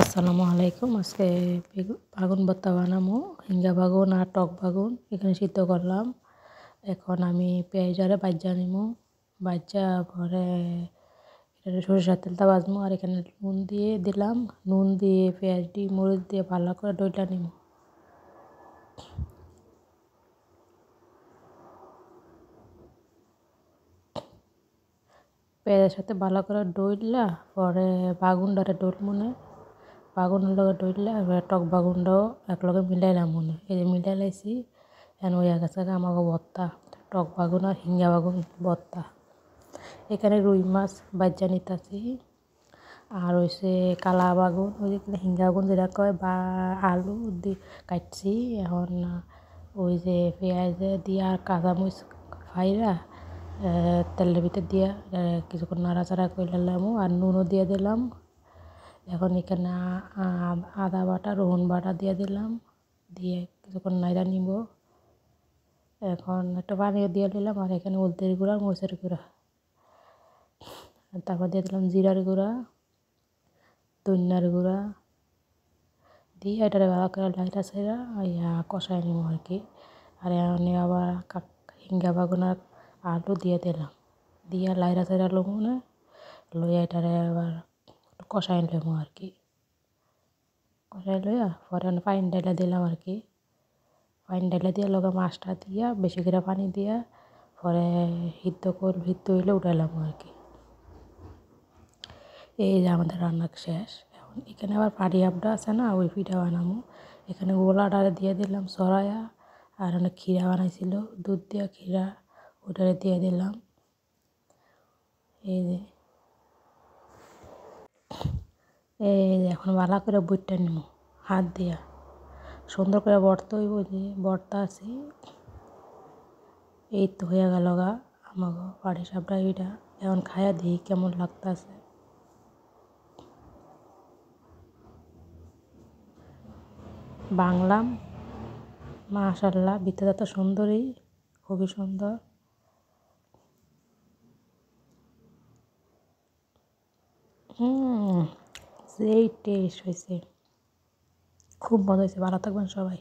আসসালামু আলাইকুম। আজকে বাগুন ভর্তা বানাবো। হিঙ্গা বাগুন আর টক বাগুন এখানে সিদ্ধ করলাম। এখন আমি পেঁয়াজরে ভাজা নিবো। ভাজা পরে এটা সরিষার তেলটা ভাজবো। আর এখানে নুন দিয়ে দিলাম। নুন দিয়ে পেঁয়াজ দিয়ে মরিচ দিয়ে ভালো করে ডইটা নিব। পেঁয়াজের সাথে ভালো করে ডইলা পরে বাগুনটারে ডইল মনে বাগুনের লগে ডইলে এবার টক বাগুনটাও একলগে মিলাইলাম মনে এই যে মিলাই লাইছি। এখন হইয়া গেছে আমাকে ভর্তা, টক বাগুন আর হিঙ্গা বাগুন ভর্তা। এখানে রুই মাছ বাজ্যা নিতেছি। আর হয়েছে কালা বাগুন, ওই যে হিঙ্গা বাগুন যেটা কয়, বা আলু দিয়ে কাটছি। এখন ওই যে পেঁয়াজ দিয়া আর কাঁচামরিচ ফাইরা তেলের ভিতর দিয়া কিছুক্ষণ নাড়াচাড়া করে নিলাম আর নুনও দিয়ে দিলাম। এখন এখানে আদা বাটা রসুন বাটা দিয়ে দিলাম, দিয়ে কিছুক্ষণ নাড়া নিব। এখন একটা পানিও দিয়ে দিলাম। আর এখানে হলদের গুঁড়া মরিচের গুঁড়া, তারপর দিয়ে দিলাম জিরার গুঁড়া ধনিয়ার গুঁড়া দিয়ে এটারে ভালো করে লাইটা ছাইরা কষাই নিব আর কি। আর এখানে আবার হিঙ্গা বাগুন আর আলু দিয়ে দিলাম, দিয়ে লাইরা ছাইরা লবো না লইয়া এটারে আবার কষাই নেবো আর কি। কষাই লইয়া পরে পানি ঢেলে দিলাম আর কি। পানি ঢেলে দিয়ে লগে মাছটা দিয়া বেশি করে পানি দিয়া পরে সিদ্ধ হইলে উঠাইলাম আর কি। এই যে আমাদের রান্না শেষ। এখন এখানে আবার পাটি আপটা আছে না, ওই পিঠা বানাবো। এখানে গোলাটা দিয়ে দিলাম সরাইয়া। আর অনেক ক্ষীরা বানাইছিল দুধ দিয়া ক্ষীরা, ওটারে দিয়ে দিলাম। এই যে এখন ভালো করে বুটটা নিব হাত দিয়া, সুন্দর করে বর্তা হইব। যে বর্তা আছে এই তো হয়ে গেল গা আমাকে পাটি সাপটা এইটা। এখন খাইয়া দিই কেমন লাগতেছে। বাংলাম মাশাআল্লাহ, ভিতরে তো সুন্দরই, খুবই সুন্দর। যেই টেস্ট হয়েছে, খুব মজা হয়েছে। ভালো থাকবেন সবাই।